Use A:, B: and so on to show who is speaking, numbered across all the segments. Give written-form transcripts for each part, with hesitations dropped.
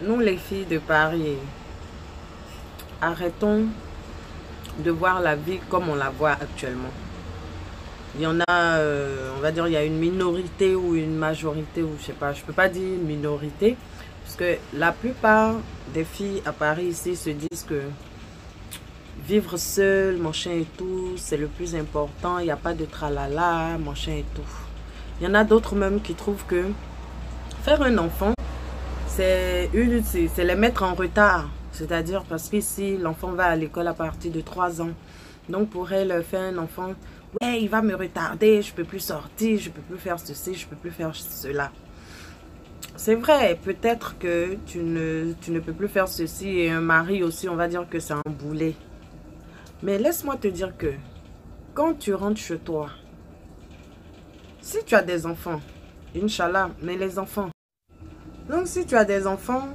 A: Nous, les filles de Paris, arrêtons de voir la vie comme on la voit actuellement. Il y en a, on va dire, il y a une minorité ou une majorité, ou je sais pas, je peux pas dire une minorité, parce que la plupart des filles à Paris ici se disent que vivre seule, machin et tout, c'est le plus important, il n'y a pas de tralala, machin et tout. Il y en a d'autres même qui trouvent que faire un enfant, c'est les mettre en retard. C'est-à-dire parce qu'ici, l'enfant va à l'école à partir de 3 ans. Donc pour elle, faire un enfant, ouais, il va me retarder, je peux plus sortir, je peux plus faire ceci, je peux plus faire cela. C'est vrai, peut-être que tu ne peux plus faire ceci et un mari aussi, on va dire que c'est un boulet. Mais laisse-moi te dire que quand tu rentres chez toi, si tu as des enfants, Inch'Allah, mais les enfants. Donc si tu as des enfants,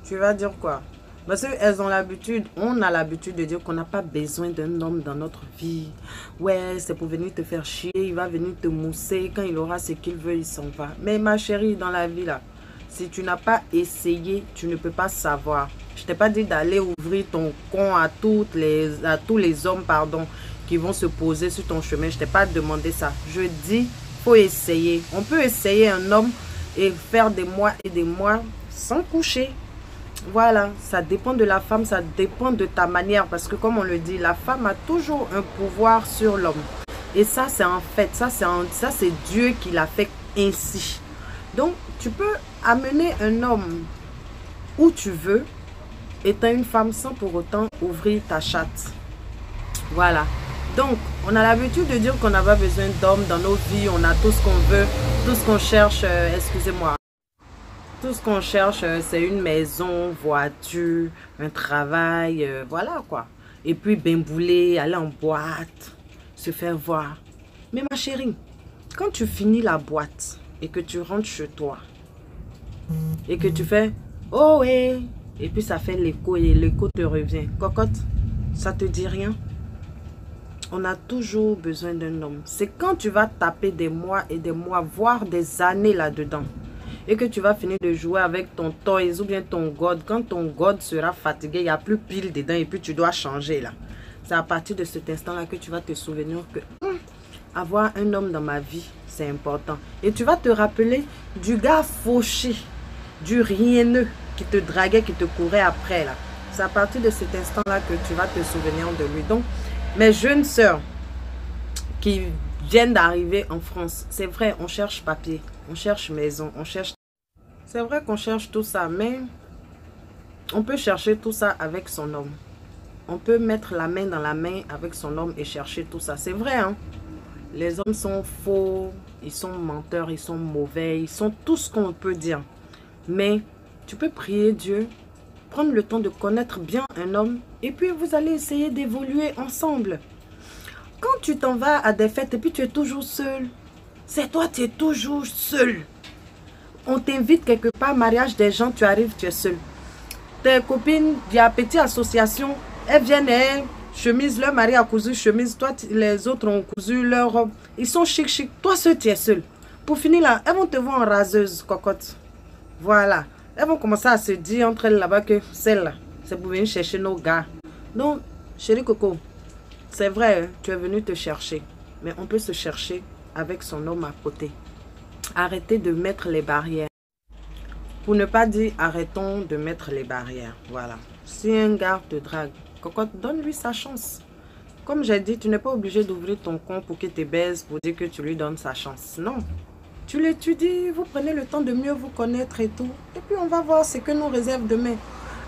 A: tu vas dire quoi? Parce qu'elles ont l'habitude, on a l'habitude de dire qu'on n'a pas besoin d'un homme dans notre vie. Ouais, c'est pour venir te faire chier, il va venir te mousser, quand il aura ce qu'il veut, il s'en va. Mais ma chérie, dans la vie là, si tu n'as pas essayé, tu ne peux pas savoir. Je t'ai pas dit d'aller ouvrir ton con à tous les hommes, pardon, qui vont se poser sur ton chemin. Je t'ai pas demandé ça. Je dis, faut essayer. On peut essayer un homme et faire des mois et des mois sans coucher. Voilà, ça dépend de la femme, ça dépend de ta manière. Parce que comme on le dit, la femme a toujours un pouvoir sur l'homme. Et ça, c'est en fait, ça c'est Dieu qui l'a fait ainsi. Donc, tu peux amener un homme où tu veux, étant une femme sans pour autant ouvrir ta chatte. Voilà. Donc, on a l'habitude de dire qu'on n'a pas besoin d'hommes dans nos vies. On a tout ce qu'on veut, tout ce qu'on cherche, excusez-moi. Tout ce qu'on cherche, c'est une maison, voiture, un travail, voilà quoi. Et puis, bambouler, aller en boîte, se faire voir. Mais ma chérie, quand tu finis la boîte et que tu rentres chez toi, et que tu fais, oh ouais, et puis ça fait l'écho et l'écho te revient. Cocotte, ça te dit rien? On a toujours besoin d'un homme. C'est quand tu vas taper des mois et des mois, voire des années là-dedans, et que tu vas finir de jouer avec ton toys ou bien ton god. Quand ton god sera fatigué, il n'y a plus pile dedans et puis tu dois changer là. C'est à partir de cet instant-là que tu vas te souvenir que avoir un homme dans ma vie, c'est important. Et tu vas te rappeler du gars fauché, du rieneux qui te draguait, qui te courait après là. C'est à partir de cet instant-là que tu vas te souvenir de lui. Donc, mes jeunes sœurs qui viennent d'arriver en France, c'est vrai, on cherche papier, on cherche maison, on cherche... C'est vrai qu'on cherche tout ça, mais on peut chercher tout ça avec son homme. On peut mettre la main dans la main avec son homme et chercher tout ça. C'est vrai, hein? Les hommes sont faux, ils sont menteurs, ils sont mauvais, ils sont tout ce qu'on peut dire. Mais tu peux prier Dieu, prendre le temps de connaître bien un homme et puis vous allez essayer d'évoluer ensemble. Quand tu t'en vas à des fêtes et puis tu es toujours seul, c'est toi, tu es toujours seul. On t'invite quelque part, mariage des gens, tu arrives, tu es seul. Tes copines, il y a petite association, elles viennent, chemise, leur mari a cousu chemise, toi, les autres ont cousu leur robe. Ils sont chic, chic. Toi seul, tu es seul. Pour finir là, elles vont te voir en raseuse, cocotte. Voilà. Elles vont commencer à se dire entre elles là-bas que celle-là, c'est pour venir chercher nos gars. Donc, chérie Coco, c'est vrai, hein, tu es venu te chercher. Mais on peut se chercher avec son homme à côté. Arrêtez de mettre les barrières. Pour ne pas dire arrêtons de mettre les barrières. Voilà. Si un gars te drague, cocotte, donne-lui sa chance. Comme j'ai dit, tu n'es pas obligé d'ouvrir ton compte pour qu'il te baise, pour dire que tu lui donnes sa chance. Non. Tu l'étudies, vous prenez le temps de mieux vous connaître et tout. Et puis on va voir ce que nous réserve demain.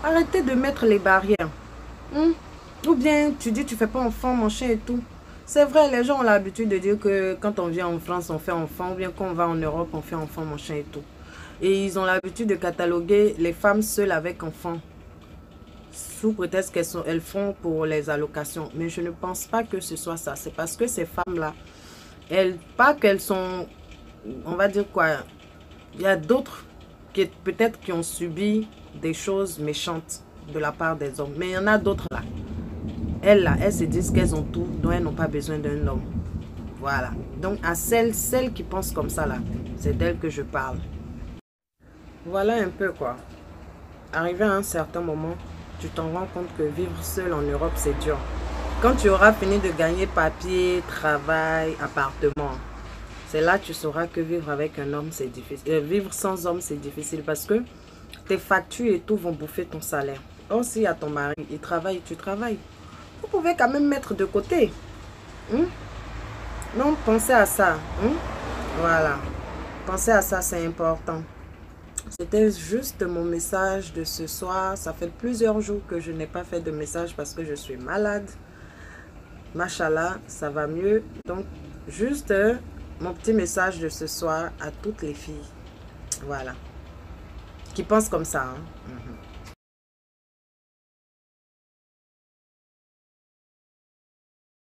A: Arrêtez de mettre les barrières. Ou bien tu dis tu fais pas enfant, machin et tout. C'est vrai, les gens ont l'habitude de dire que quand on vient en France, on fait enfant. Ou bien quand on va en Europe, on fait enfant, machin et tout. Et ils ont l'habitude de cataloguer les femmes seules avec enfants. Sous prétexte qu'elles font pour les allocations. Mais je ne pense pas que ce soit ça. C'est parce que ces femmes-là, pas qu'elles sont... On va dire quoi, il y a d'autres qui peut-être qui ont subi des choses méchantes de la part des hommes. Mais il y en a d'autres là. Elles se disent qu'elles ont tout, donc elles n'ont pas besoin d'un homme. Voilà. Donc à celles qui pensent comme ça là, c'est d'elles que je parle. Voilà un peu quoi. Arrivé à un certain moment, tu t'en rends compte que vivre seul en Europe, c'est dur. Quand tu auras fini de gagner papier, travail, appartement, c'est là que tu sauras que vivre avec un homme, c'est difficile. Vivre sans homme, c'est difficile parce que tes factures et tout vont bouffer ton salaire. Or, si à ton mari, il travaille, tu travailles. Vous pouvez quand même mettre de côté. Hein? Donc, pensez à ça. Hein? Voilà. Pensez à ça, c'est important. C'était juste mon message de ce soir. Ça fait plusieurs jours que je n'ai pas fait de message parce que je suis malade. Machallah, ça va mieux. Donc, juste mon petit message de ce soir à toutes les filles. Voilà. Qui pensent comme ça. Hein?